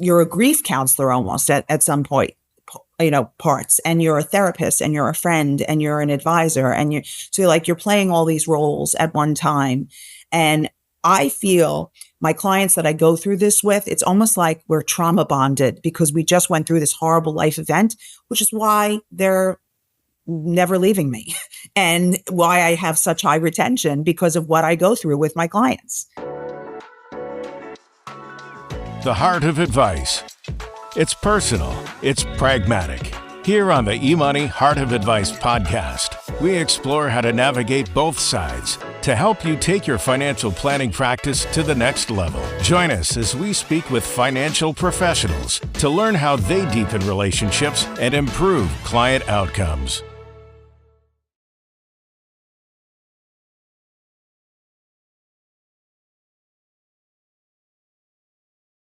you're a grief counselor almost at some point, parts, and you're a therapist and you're a friend and you're an advisor and you're playing all these roles at one time. And I feel my clients that I go through this with, it's almost like we're trauma bonded because we just went through this horrible life event, which is why they're never leaving me and why I have such high retention because of what I go through with my clients. The Heart of Advice. It's personal. It's pragmatic. Here on the eMoney Heart of Advice podcast, we explore how to navigate both sides to help you take your financial planning practice to the next level. Join us as we speak with financial professionals to learn how they deepen relationships and improve client outcomes.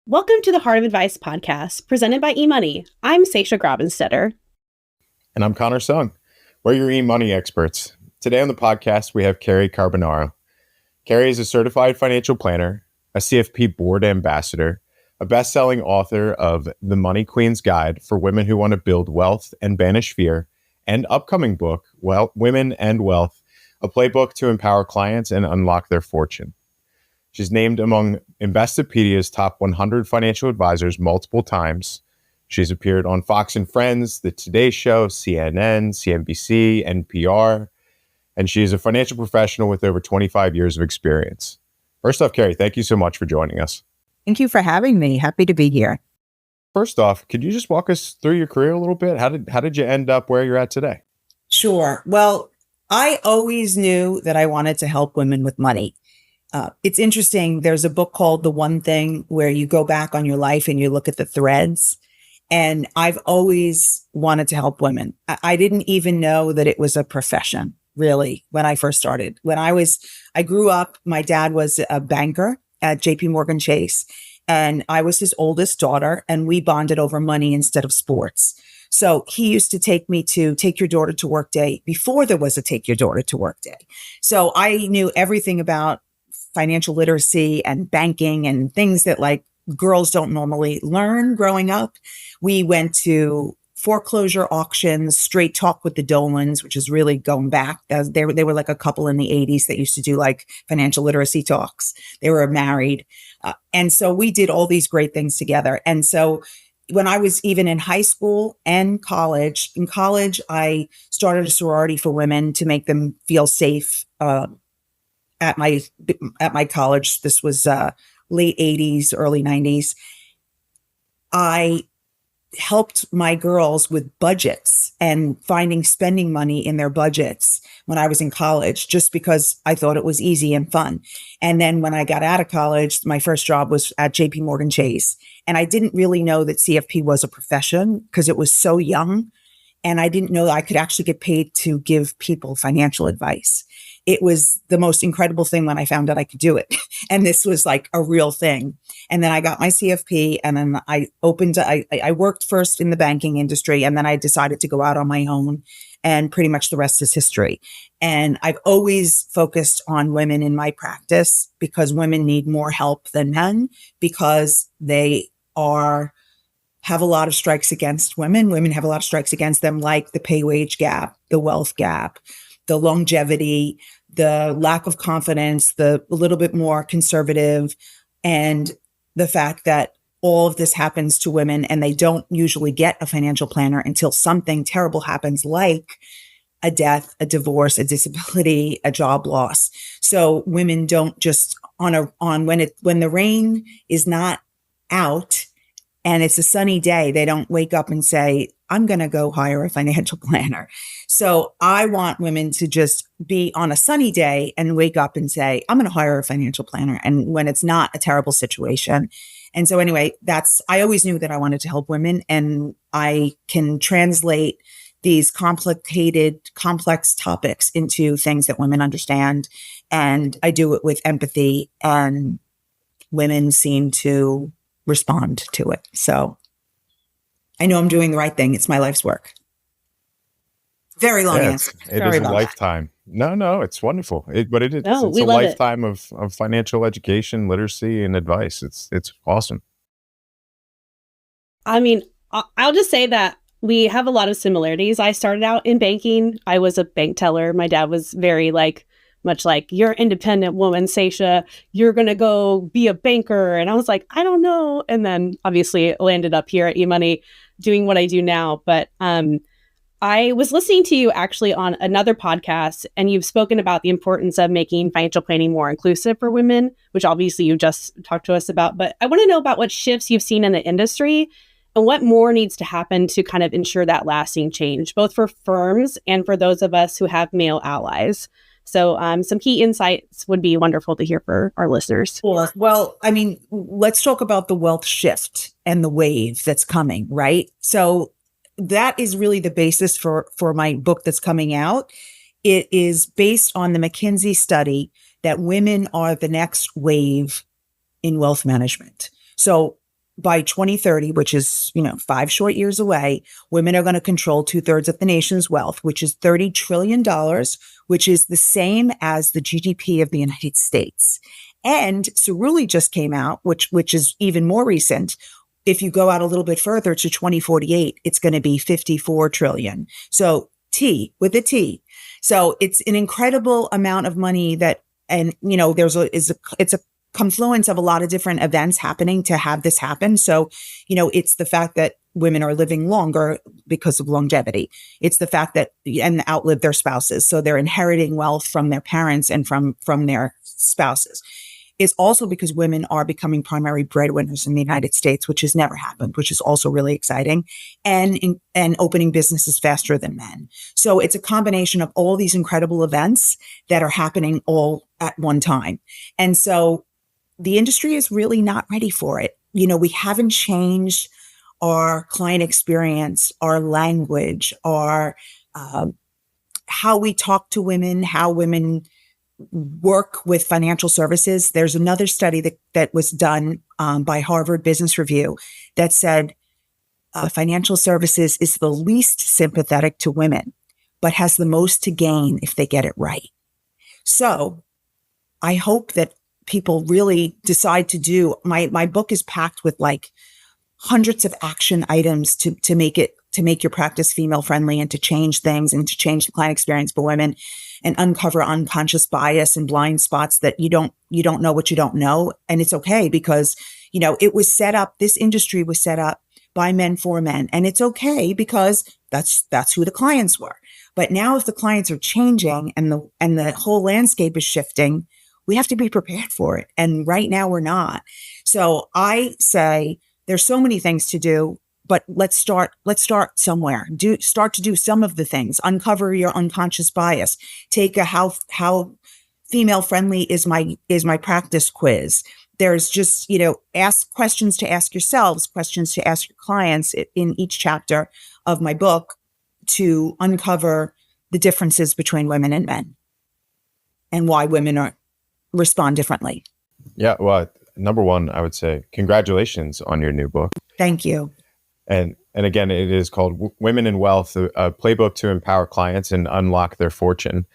Welcome to the Heart of Advice podcast, presented by eMoney. I'm Sasha Grabenstetter. And I'm Connor Sung. We're your eMoney experts. Today on the podcast, we have Cary Carbonaro. Cary is a certified financial planner, a CFP board ambassador, a best-selling author of The Money Queen's Guide for Women Who Want to Build Wealth and Banish Fear, and upcoming book, Women and Wealth, a playbook to empower clients and unlock their fortune. She's named among Investopedia's top 100 financial advisors multiple times. She's appeared on Fox and Friends, The Today Show, CNN, CNBC, NPR, and she is a financial professional with over 25 years of experience. First off, Cary, thank you so much for joining us. Thank you for having me. Happy to be here. First off, could you just walk us through your career a little bit? How did you end up where you're at today? Sure. Well, I always knew that I wanted to help women with money. It's interesting. There's a book called The One Thing where you go back on your life and you look at the threads. And I've always wanted to help women. I didn't even know that it was a profession, really, when I first started. I grew up, my dad was a banker at JP Chase, and I was his oldest daughter, and we bonded over money instead of sports. So he used to take me to Take Your Daughter to Work Day before there was a Take Your Daughter to Work Day. So I knew everything about financial literacy and banking and things that like girls don't normally learn growing up. We went to foreclosure auctions, straight talk with the Dolans, which is really going back. They were like a couple in the 80s that used to do like financial literacy talks. They were married. And so we did all these great things together. And so when I was even in high school and college, I started a sorority for women to make them feel safe, at my college. This was late 80s, early 90s. I helped my girls with budgets and finding spending money in their budgets when I was in college, just because I thought it was easy and fun. And then when I got out of college, my first job was at JP Chase. And I didn't really know that CFP was a profession because it was so young. And I didn't know that I could actually get paid to give people financial advice. It was the most incredible thing when I found out I could do it. And this was like a real thing. And then I got my CFP, and then I worked first in the banking industry, and then I decided to go out on my own, and pretty much the rest is history. And I've always focused on women in my practice because women need more help than men, because they have a lot of strikes against women. Women have a lot of strikes against them, like the pay wage gap, the wealth gap, the longevity, the lack of confidence, the a little bit more conservative, and the fact that all of this happens to women and they don't usually get a financial planner until something terrible happens, like a death, a divorce, a disability, a job loss. So women don't just when the rain is not out and it's a sunny day, they don't wake up and say, I'm going to go hire a financial planner. So I want women to just be on a sunny day and wake up and say, I'm going to hire a financial planner. And when it's not a terrible situation. And so anyway, I always knew that I wanted to help women, and I can translate these complex topics into things that women understand. And I do it with empathy, and women seem to respond to it. So I know I'm doing the right thing. It's my life's work. Very long answer. It is a lifetime. No, it's wonderful. It's a lifetime of financial education, literacy, and advice. It's awesome. I mean, I'll just say that we have a lot of similarities. I started out in banking. I was a bank teller. My dad was very much like, you're an independent woman, Seisha. You're going to go be a banker. And I was like, I don't know. And then obviously landed up here at eMoney doing what I do now. But I was listening to you actually on another podcast, and you've spoken about the importance of making financial planning more inclusive for women, which obviously you just talked to us about. But I want to know about what shifts you've seen in the industry and what more needs to happen to kind of ensure that lasting change, both for firms and for those of us who have male allies. So some key insights would be wonderful to hear for our listeners. Well, I mean, let's talk about the wealth shift and the wave that's coming, right? So that is really the basis for my book that's coming out. It is based on the McKinsey study that women are the next wave in wealth management. So by 2030, which is, 5 short years away, women are going to control 2/3 of the nation's wealth, which is $30 trillion, which is the same as the GDP of the United States. And Cerulli just came out, which is even more recent. If you go out a little bit further to 2048, it's going to be 54 trillion. So T with a T. So it's an incredible amount of money that, and it's a confluence of a lot of different events happening to have this happen. So, it's the fact that women are living longer because of longevity. It's the fact that and outlive their spouses. So they're inheriting wealth from their parents and from their spouses. It's also because women are becoming primary breadwinners in the United States, which has never happened, which is also really exciting, and opening businesses faster than men. So it's a combination of all these incredible events that are happening all at one time. And so the industry is really not ready for it. We haven't changed our client experience, our language, our how we talk to women, how women work with financial services. There's another study that was done by Harvard Business Review that said financial services is the least sympathetic to women, but has the most to gain if they get it right. So I hope that people really decide to do, my book is packed with hundreds of action items to make your practice female friendly and to change things and to change the client experience for women and uncover unconscious bias and blind spots that you don't know what you don't know. And it's okay because, it was set up, this industry was set up by men for men. And it's okay because that's who the clients were. But now if the clients are changing and the whole landscape is shifting, we have to be prepared for it. And right now we're not. So I say there's so many things to do, but let's start somewhere. Start to do some of the things. Uncover your unconscious bias. Take a how female friendly is my practice quiz. There's just, ask questions to ask yourselves, questions to ask your clients in each chapter of my book to uncover the differences between women and men and why women respond differently. Yeah, well, number one, I would say congratulations on your new book. Thank you. And again, it is called Women in Wealth, a playbook to empower clients and unlock their fortune.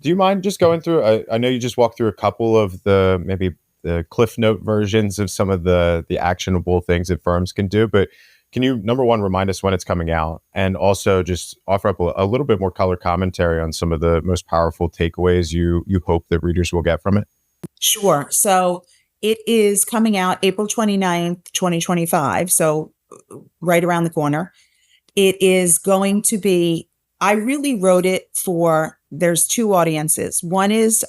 Do you mind just going through, I know you just walked through a couple of maybe the Cliff Note versions of some of the actionable things that firms can do, but can you, number one, remind us when it's coming out, and also just offer up a little bit more color commentary on some of the most powerful takeaways you hope that readers will get from it? Sure. So it is coming out April 29th, 2025. So right around the corner. It is going to be, I really wrote it there's two audiences. One is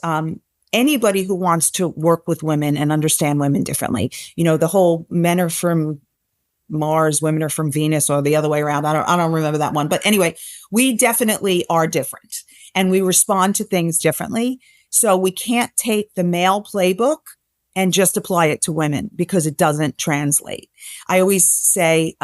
anybody who wants to work with women and understand women differently. The whole men are from Mars, women are from Venus, or the other way around. I don't remember that one. But anyway, we definitely are different and we respond to things differently. So we can't take the male playbook and just apply it to women because it doesn't translate. I always say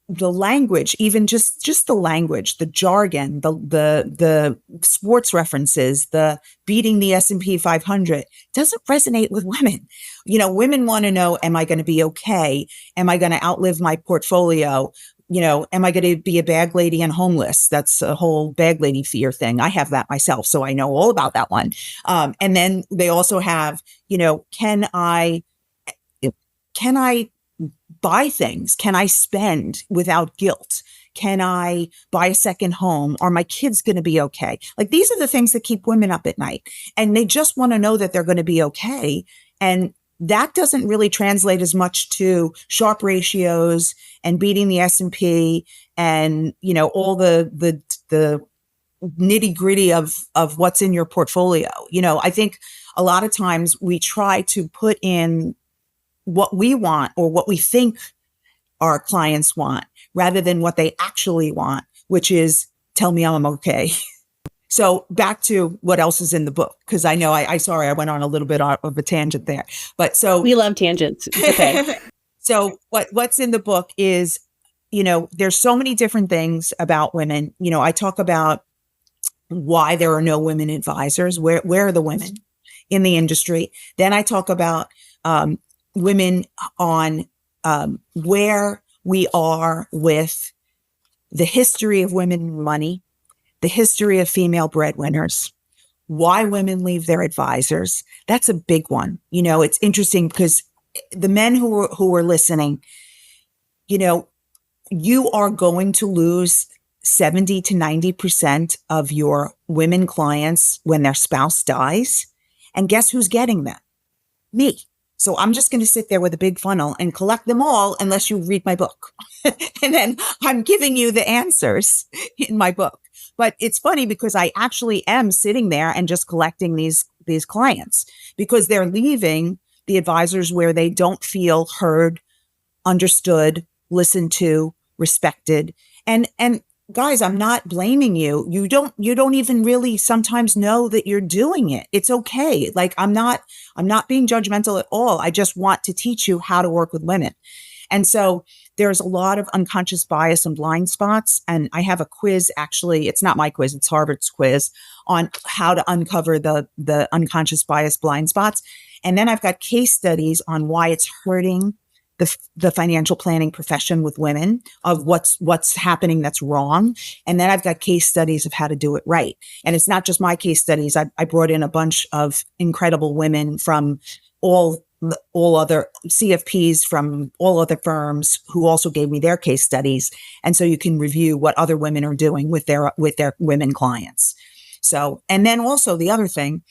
the language, even just the language, the jargon, the sports references, the beating the S&P 500 doesn't resonate with women. Women want to know, am I going to be okay? Am I going to outlive my portfolio? Am I going to be a bag lady and homeless? That's a whole bag lady fear thing. I have that myself, so I know all about that one. And then they also have, can I buy things? Can I spend without guilt? Can I buy a second home? Are my kids going to be okay? Like, these are the things that keep women up at night. And they just want to know that they're going to be okay. And that doesn't really translate as much to Sharpe ratios and beating the S&P and, all the nitty gritty of what's in your portfolio. I think a lot of times we try to put in what we want or what we think our clients want rather than what they actually want, which is tell me I'm okay. So back to what else is in the book, because I know I sorry, I went on a little bit of a tangent there, but so we love tangents. It's okay. So what's in the book is, there's so many different things about women. I talk about why there are no women advisors. Where are the women in the industry? Then I talk about women on where we are with the history of women in money, the history of female breadwinners, why women leave their advisors. That's a big one. It's interesting because the men who are listening, you are going to lose 70 to 90% of your women clients when their spouse dies. And guess who's getting them? Me. So I'm just going to sit there with a big funnel and collect them all unless you read my book. And then I'm giving you the answers in my book. But it's funny because I actually am sitting there and just collecting these clients because they're leaving the advisors where they don't feel heard, understood, listened to, respected. And guys, I'm not blaming you. You don't even really sometimes know that you're doing it. It's okay. Like, I'm not being judgmental at all. I just want to teach you how to work with women. And so there's a lot of unconscious bias and blind spots. And I have a quiz, actually, it's not my quiz, it's Harvard's quiz on how to uncover the unconscious bias blind spots. And then I've got case studies on why it's hurting the financial planning profession with women, of what's happening that's wrong. And then I've got case studies of how to do it right. And it's not just my case studies. I brought in a bunch of incredible women from all other CFPs from all other firms who also gave me their case studies. And so you can review what other women are doing with their women clients. So, and then also the other thing,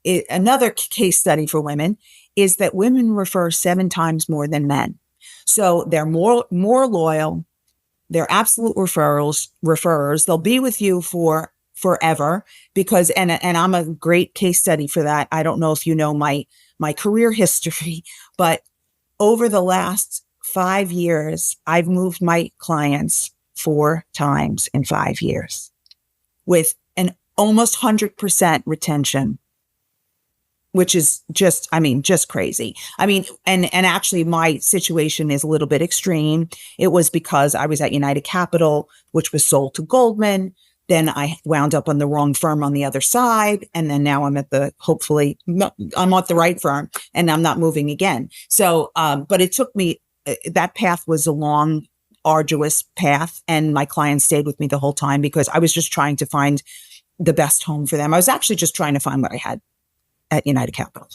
another case study for women is that women refer 7 times more than men. So they're more loyal. They're absolute referrers. They'll be with you for forever because, and I'm a great case study for that. I don't know if you know my career history, but over the last 5 years, I've moved my clients 4 times in 5 years with an almost 100% retention, which is just crazy. And actually my situation is a little bit extreme. It was because I was at United Capital, which was sold to Goldman. Then I wound up on the wrong firm on the other side. And then now I'm at I'm at the right firm and I'm not moving again. So, but it took me, that path was a long, arduous path. And my clients stayed with me the whole time because I was just trying to find the best home for them. I was actually just trying to find what I had at United Capital.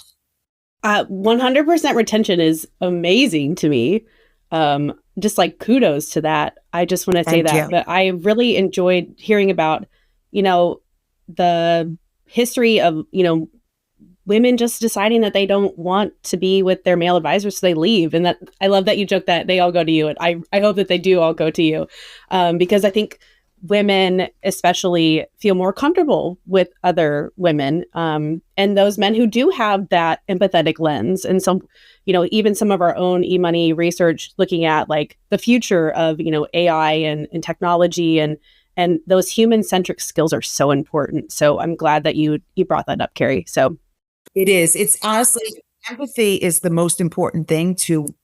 100% retention is amazing to me. Just like kudos to that. I just want to say that. But I really enjoyed hearing about, the history of, women just deciding that they don't want to be with their male advisors, so they leave. And that I love that you joke that they all go to you. And I hope that they do all go to you, because I think women especially feel more comfortable with other women, and those men who do have that empathetic lens. And so, even some of our own eMoney research looking at like the future of, AI and technology and those human-centric skills are so important. So I'm glad that you brought that up, Cary. So it is. It's honestly, empathy is the most important thing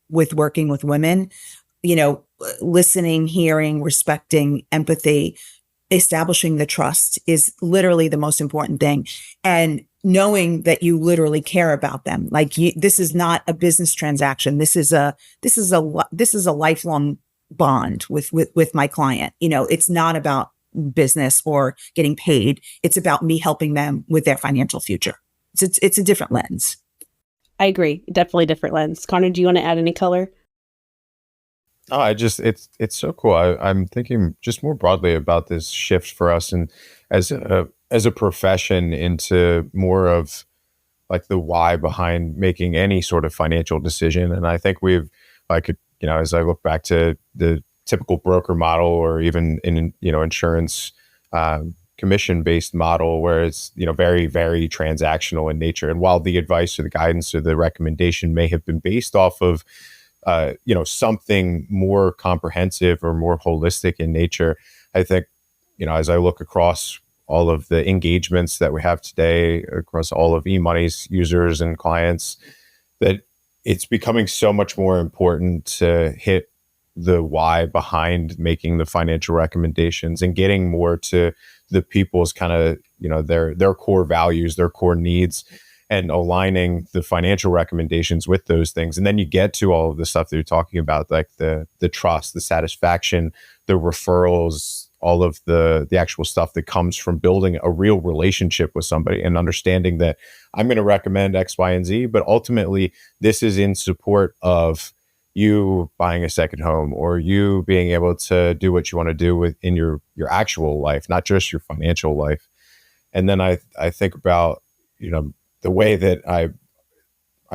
with working with women. Listening, hearing, respecting, empathy, establishing the trust is literally the most important thing. And knowing that you literally care about them. Like this is not a business transaction. This is a lifelong bond with my client. It's not about business or getting paid. It's about me helping them with their financial future. It's a different lens. I agree. Definitely different lens. Connor, do you want to add any color? Oh, it's so cool. I'm thinking just more broadly about this shift for us, and as a profession, into more of like the why behind making any sort of financial decision. And I think as I look back to the typical broker model, or even in insurance, commission based model, where it's very, very transactional in nature. And while the advice or the guidance or the recommendation may have been based off of something more comprehensive or more holistic in nature, I think, as I look across all of the engagements that we have today across all of eMoney's users and clients, that it's becoming so much more important to hit the why behind making the financial recommendations, and getting more to the people's kind of, their core values, their core needs, and aligning the financial recommendations with those things. And then you get to all of the stuff that you're talking about, like the trust, the satisfaction, the referrals, all of the actual stuff that comes from building a real relationship with somebody, and understanding that I'm going to recommend X, Y, and Z, but ultimately this is in support of you buying a second home, or you being able to do what you want to do in your actual life, not just your financial life. And then I think about, the way that I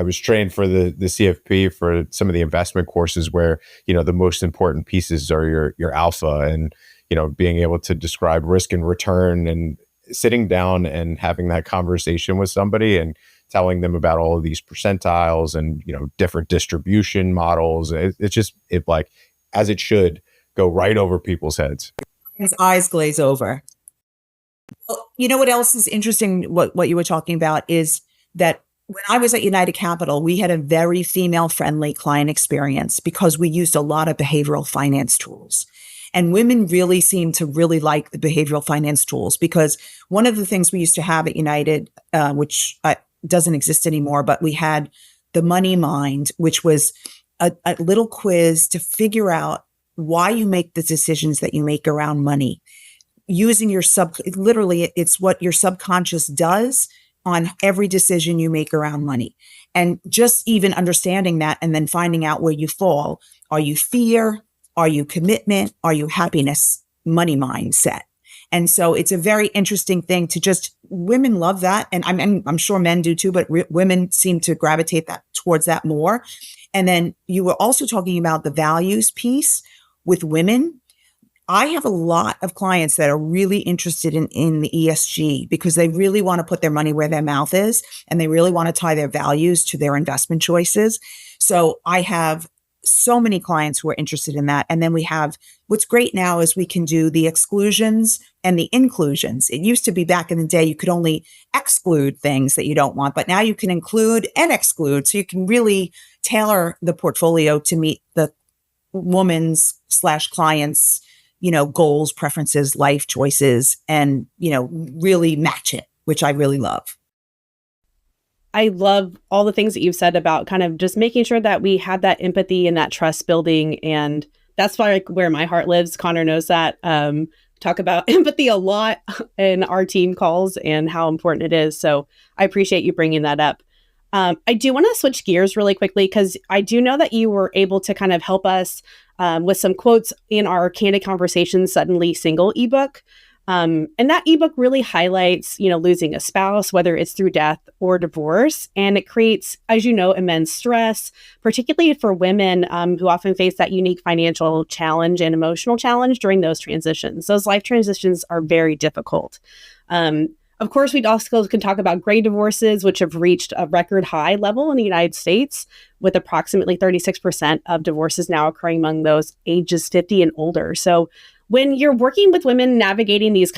was trained for the CFP, for some of the investment courses, where, the most important pieces are your alpha, and, being able to describe risk and return, and sitting down and having that conversation with somebody and telling them about all of these percentiles and, different distribution models. It like, as it should, go right over people's heads. His eyes glaze over. Well, you know what else is interesting? What you were talking about is that when I was at United Capital, we had a very female-friendly client experience because we used a lot of behavioral finance tools. And women really seem to really like the behavioral finance tools, because one of the things we used to have at United, which doesn't exist anymore, but we had the Money Mind, which was a little quiz to figure out why you make the decisions that you make around money. Using your literally, it's what your subconscious does on every decision you make around money. And just even understanding that, and then finding out where you fall. Are you fear? Are you commitment? Are you happiness? Money mindset. And so it's a very interesting thing to women love that. And I'm sure men do too, but women seem to gravitate towards that more. And then you were also talking about the values piece with women. I have a lot of clients that are really interested in the ESG, because they really want to put their money where their mouth is, and they really want to tie their values to their investment choices. So I have so many clients who are interested in that. And then what's great now is we can do the exclusions and the inclusions. It used to be back in the day, you could only exclude things that you don't want, but now you can include and exclude. So you can really tailor the portfolio to meet the woman's/client's, goals, preferences, life choices, and, really match it, which I really love. I love all the things that you've said about kind of just making sure that we have that empathy and that trust building. And that's where my heart lives. Connor knows that. Talk about empathy a lot in our team calls and how important it is. So I appreciate you bringing that up. I do want to switch gears really quickly, because I do know that you were able to kind of help us with some quotes in our Candid Conversations Suddenly Single ebook. And that ebook really highlights, losing a spouse, whether it's through death or divorce. And it creates, as you know, immense stress, particularly for women who often face that unique financial challenge and emotional challenge during those transitions. Those life transitions are very difficult. Of course, we also can talk about gray divorces, which have reached a record high level in the United States, with approximately 36% of divorces now occurring among those ages 50 and older. So when you're working with women navigating these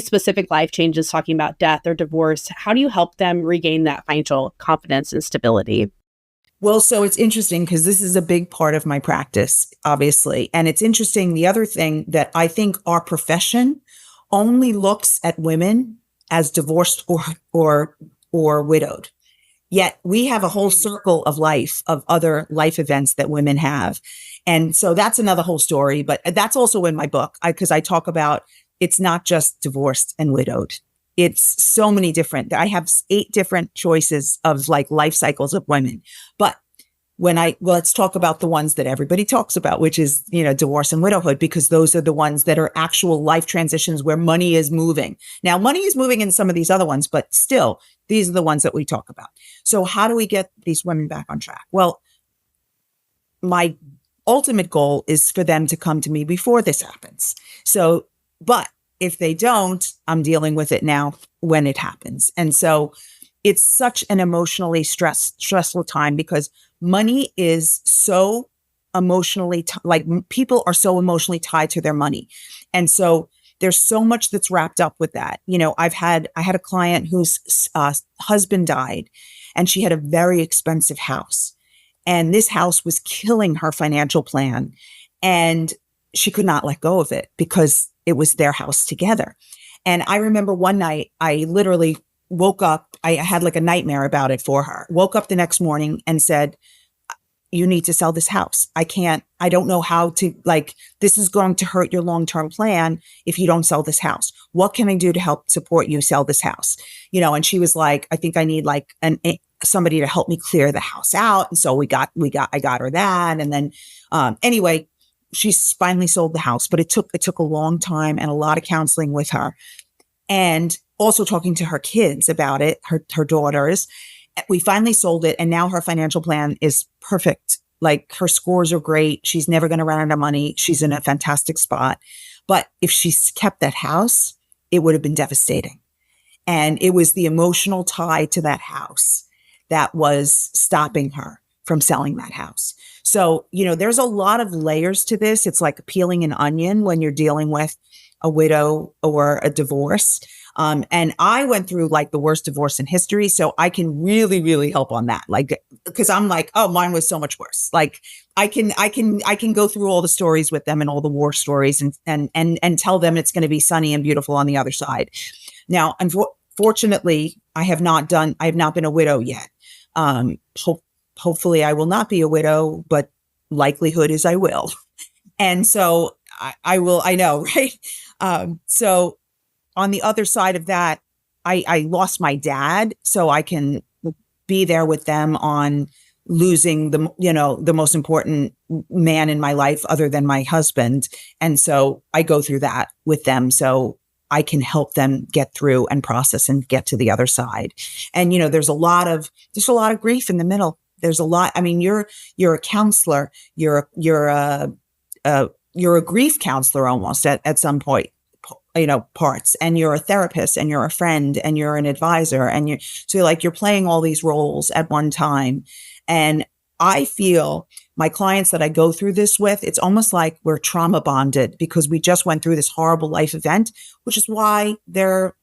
specific life changes, talking about death or divorce, how do you help them regain that financial confidence and stability? Well, so it's interesting because this is a big part of my practice, obviously. And it's interesting. The other thing that I think our profession only looks at women as divorced or widowed. Yet we have a whole circle of life, of other life events that women have. And so that's another whole story, but that's also in my book, because I talk about, it's not just divorced and widowed. It's so many different, I have 8 different choices of life cycles of women. But let's talk about the ones that everybody talks about, which is, divorce and widowhood, because those are the ones that are actual life transitions where money is moving. Now, money is moving in some of these other ones, but still, these are the ones that we talk about. So how do we get these women back on track? Well, my ultimate goal is for them to come to me before this happens. So, but if they don't, I'm dealing with it now when it happens. And so it's such an emotionally stressful time because money is so emotionally, people are so emotionally tied to their money. And so there's so much that's wrapped up with that. I had a client whose husband died and she had a very expensive house. And this house was killing her financial plan. And she could not let go of it because it was their house together. And I remember one night, I literally woke up, I had like a nightmare about it for her, woke up the next morning and said, you need to sell this house. I don't know how to, this is going to hurt your long-term plan if you don't sell this house. What can I do to help support you sell this house? And she was like, I think I need somebody to help me clear the house out. And so I got her that. And then, anyway, she's finally sold the house, but it took a long time and a lot of counseling with her and also talking to her kids about it, her daughters. We finally sold it. And now her financial plan is perfect. Her scores are great. She's never going to run out of money. She's in a fantastic spot. But if she's kept that house, it would have been devastating. And it was the emotional tie to that house that was stopping her from selling that house. So, there's a lot of layers to this. It's like peeling an onion when you're dealing with a widow or a divorce. And I went through the worst divorce in history. So I can really, really help on that. Because I'm oh, mine was so much worse. I can go through all the stories with them and all the war stories and tell them it's going to be sunny and beautiful on the other side. Now, unfortunately, I have not been a widow yet. Hopefully I will not be a widow, but likelihood is I will. And so I will, I know, right? So on the other side of that, I lost my dad, so I can be there with them on losing the most important man in my life other than my husband. And so I go through that with them. So I can help them get through and process and get to the other side. And, there's a lot of grief in the middle. There's a lot. I mean, you're a counselor, you're a grief counselor almost at some point, parts, and you're a therapist and you're a friend and you're an advisor and you're playing all these roles at one time. And I feel my clients that I go through this with, it's almost like we're trauma bonded because we just went through this horrible life event, which is why they're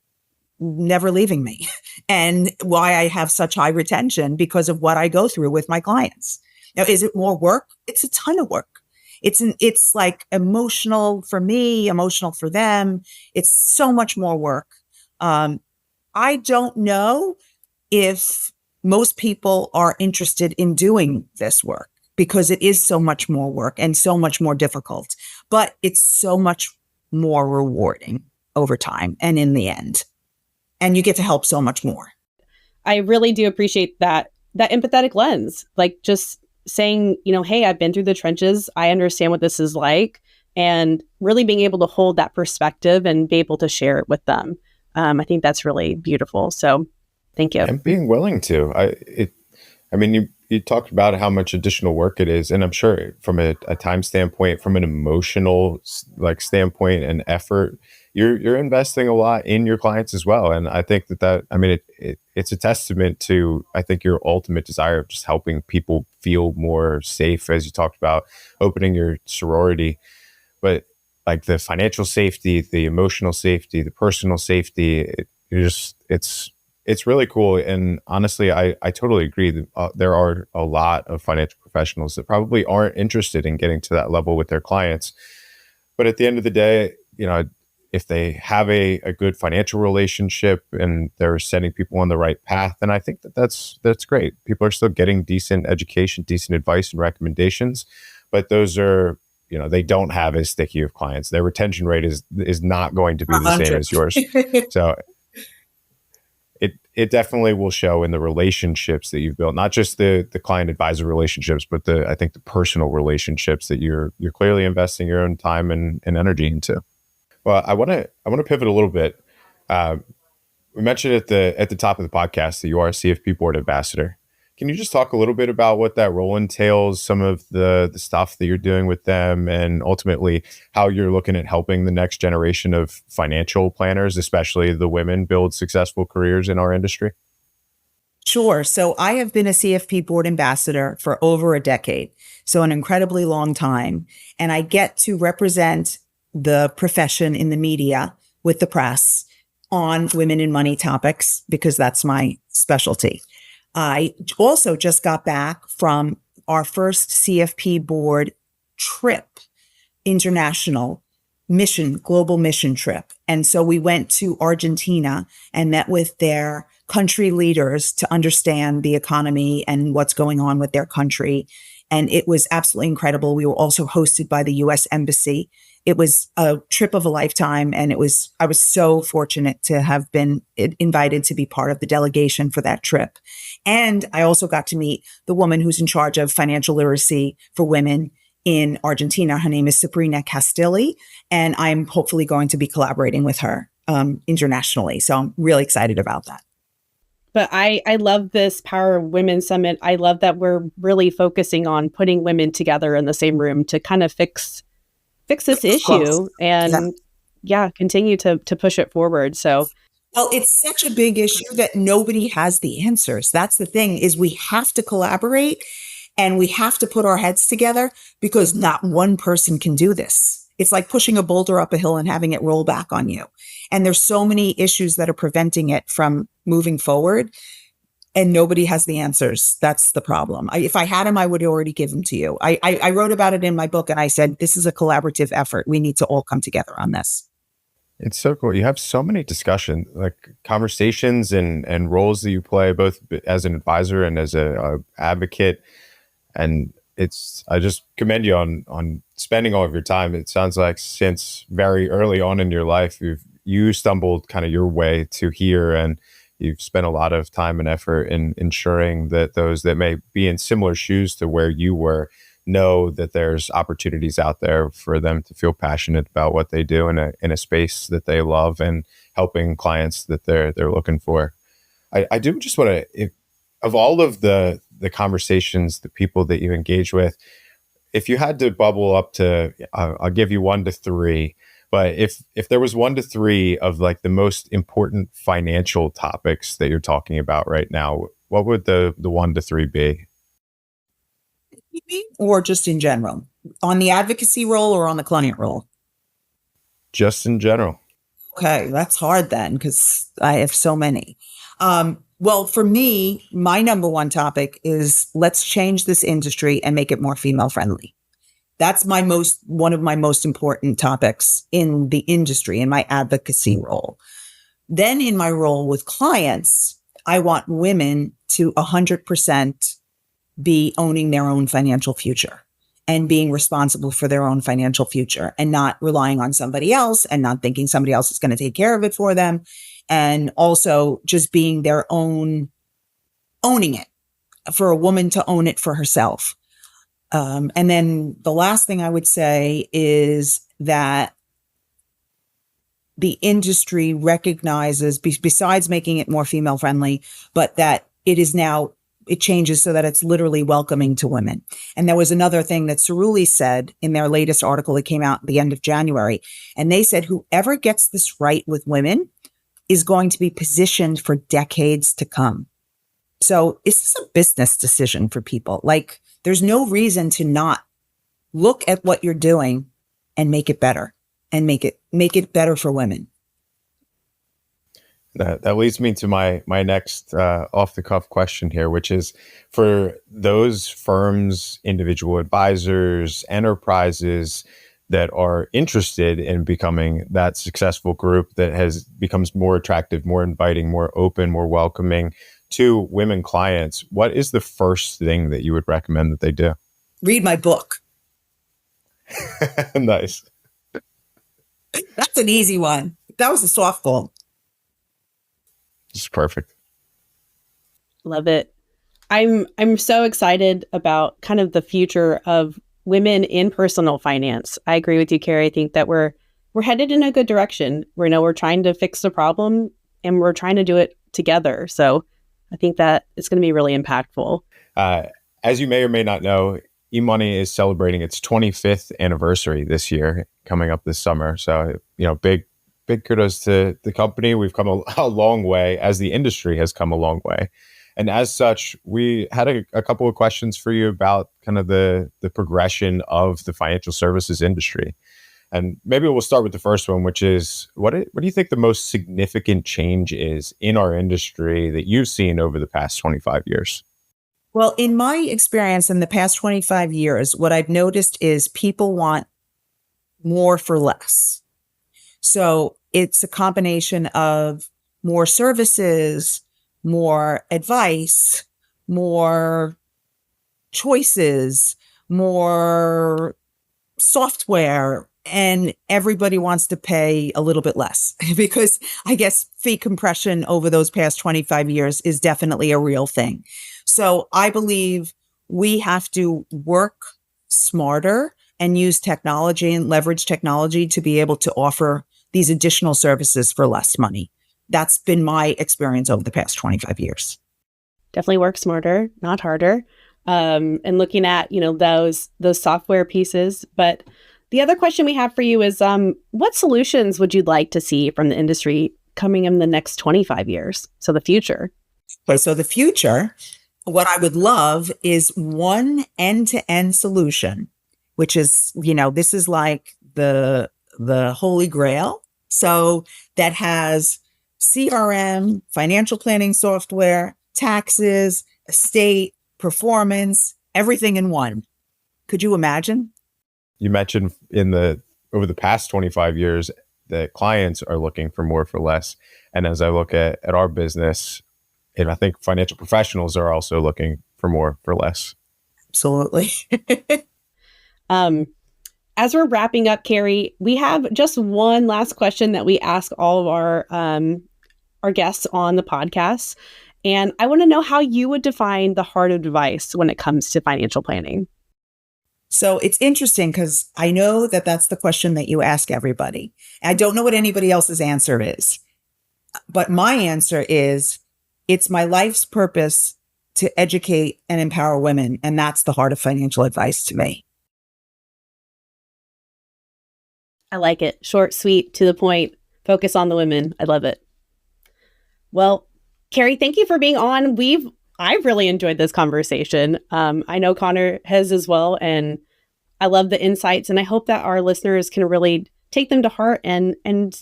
never leaving me and why I have such high retention because of what I go through with my clients. Now, is it more work? It's a ton of work. It's emotional for me, emotional for them. It's so much more work. I don't know if most people are interested in doing this work because it is so much more work and so much more difficult, but it's so much more rewarding over time and in the end. And you get to help so much more. I really do appreciate that empathetic lens, just saying, hey, I've been through the trenches. I understand what this is like, and really being able to hold that perspective and be able to share it with them. I think that's really beautiful. So thank you. And being willing to, you talked about how much additional work it is. And I'm sure from a time standpoint, from an emotional standpoint and effort, you're investing a lot in your clients as well. And I think it's a testament to, I think, your ultimate desire of just helping people feel more safe, as you talked about opening your sorority. But the financial safety, the emotional safety, the personal safety, it's really cool. And honestly, I totally agree that there are a lot of financial professionals that probably aren't interested in getting to that level with their clients. But at the end of the day, if they have a good financial relationship and they're sending people on the right path, then I think that's great. People are still getting decent education, decent advice and recommendations, but those are, they don't have as sticky of clients. Their retention rate is not going to be the same as yours. So it definitely will show in the relationships that you've built, not just the client advisor relationships, but I think the personal relationships that you're clearly investing your own time and energy into. Well, I want to pivot a little bit. Uh, we mentioned at the top of the podcast that you are a CFP board ambassador. Can you just talk a little bit about what that role entails, some of the stuff that you're doing with them, and ultimately how you're looking at helping the next generation of financial planners, especially the women, build successful careers in our industry? Sure. So I have been a CFP board ambassador for over a decade, so an incredibly long time. And I get to represent the profession in the media with the press on women in money topics because that's my specialty. I also just got back from our first CFP board trip, international global mission trip. And so we went to Argentina and met with their country leaders to understand the economy and what's going on with their country. And it was absolutely incredible. We were also hosted by the US Embassy. It was a trip of a lifetime. And I was so fortunate to have been invited to be part of the delegation for that trip. And I also got to meet the woman who's in charge of financial literacy for women in Argentina. Her name is Sabrina Castilli, and I'm hopefully going to be collaborating with her internationally. So I'm really excited about that. But I love this Power of Women Summit. I love that we're really focusing on putting women together in the same room to kind of fix this issue and continue to push it forward. So, well, it's such a big issue that nobody has the answers. That's the thing, is we have to collaborate and we have to put our heads together because not one person can do this. It's like pushing a boulder up a hill and having it roll back on you. And there's so many issues that are preventing it from moving forward, and nobody has the answers. That's the problem. If I had them, I would already give them to you. I wrote about it in my book, and I said, this is a collaborative effort. We need to all come together on this. It's so cool. You have so many discussions, like conversations and roles that you play, both as an advisor and as a advocate. And I just commend you on spending all of your time. It sounds like since very early on in your life, you stumbled kind of your way to here, and you've spent a lot of time and effort in ensuring that those that may be in similar shoes to where you were know that there's opportunities out there for them to feel passionate about what they do in a space that they love and helping clients that they're looking for. I do just want to, of all of the conversations, the people that you engage with, if you had to bubble up to, I'll give you 1 to 3, but if there was 1 to 3 of like the most important financial topics that you're talking about right now, what would the 1 to 3 be? Or just in general, on the advocacy role or on the client role? Just in general. Okay, that's hard then because I have so many. Well, for me, my number one topic is let's change this industry and make it more female friendly. That's one of my most important topics in the industry, in my advocacy role. Then in my role with clients, I want women to 100% be owning their own financial future and being responsible for their own financial future and not relying on somebody else and not thinking somebody else is going to take care of it for them. And also just being their own, owning it, for a woman to own it for herself. And then the last thing I would say is that the industry recognizes, besides making it more female friendly, but that it changes so that it's literally welcoming to women. And there was another thing that Cerulli said in their latest article that came out at the end of January. And they said, whoever gets this right with women is going to be positioned for decades to come. So this is a business decision for people. Like, there's no reason to not look at what you're doing and make it better and make it better for women. That leads me to my next off the cuff question here, which is for those firms, individual advisors, enterprises that are interested in becoming that successful group that becomes more attractive, more inviting, more open, more welcoming to women clients, what is the first thing that you would recommend that they do? Read my book. Nice. That's an easy one. That was a softball. It's perfect. Love it. I'm so excited about kind of the future of women in personal finance. I agree with you, Cary. I think that we're headed in a good direction. We're trying to fix the problem and we're trying to do it together. So I think that it's going to be really impactful. As you may or may not know, eMoney is celebrating its 25th anniversary this year, coming up this summer. So, big kudos to the company. We've come a long way, as the industry has come a long way. And as such, we had a couple of questions for you about kind of the progression of the financial services industry. And maybe we'll start with the first one, which is, what do you think the most significant change is in our industry that you've seen over the past 25 years? Well, in my experience in the past 25 years, what I've noticed is people want more for less. So it's a combination of more services, more advice, more choices, more software, and everybody wants to pay a little bit less because I guess fee compression over those past 25 years is definitely a real thing. So I believe we have to work smarter and use technology and leverage technology to be able to offer these additional services for less money. That's been my experience over the past 25 years. Definitely work smarter, not harder. And looking at, those software pieces. But the other question we have for you is, what solutions would you like to see from the industry coming in the next 25 years? So the future. Okay, so the future, what I would love is one end-to-end solution, which is, this is like the holy grail. So that has CRM, financial planning software, taxes, estate, performance, everything in one. Could you imagine? You mentioned over the past 25 years that clients are looking for more for less. And as I look at our business, and I think financial professionals are also looking for more for less. Absolutely. As we're wrapping up, Cary, we have just one last question that we ask all of our guests on the podcast. And I want to know how you would define the heart of advice when it comes to financial planning. So it's interesting because I know that that's the question that you ask everybody. I don't know what anybody else's answer is, but my answer is it's my life's purpose to educate and empower women. And that's the heart of financial advice to me. I like it. Short, sweet, to the point. Focus on the women. I love it. Well, Cary, thank you for being on. I've really enjoyed this conversation. I know Connor has as well, and I love the insights, and I hope that our listeners can really take them to heart and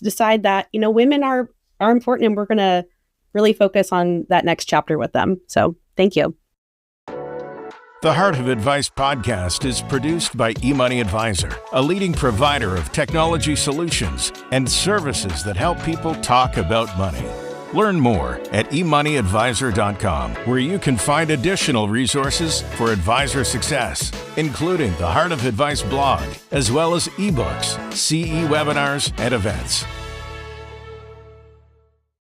decide that, women are important, and we're going to really focus on that next chapter with them. So thank you. The Heart of Advice podcast is produced by eMoney Advisor, a leading provider of technology solutions and services that help people talk about money. Learn more at emoneyadvisor.com, where you can find additional resources for advisor success, including the Heart of Advice blog, as well as ebooks, CE webinars, and events.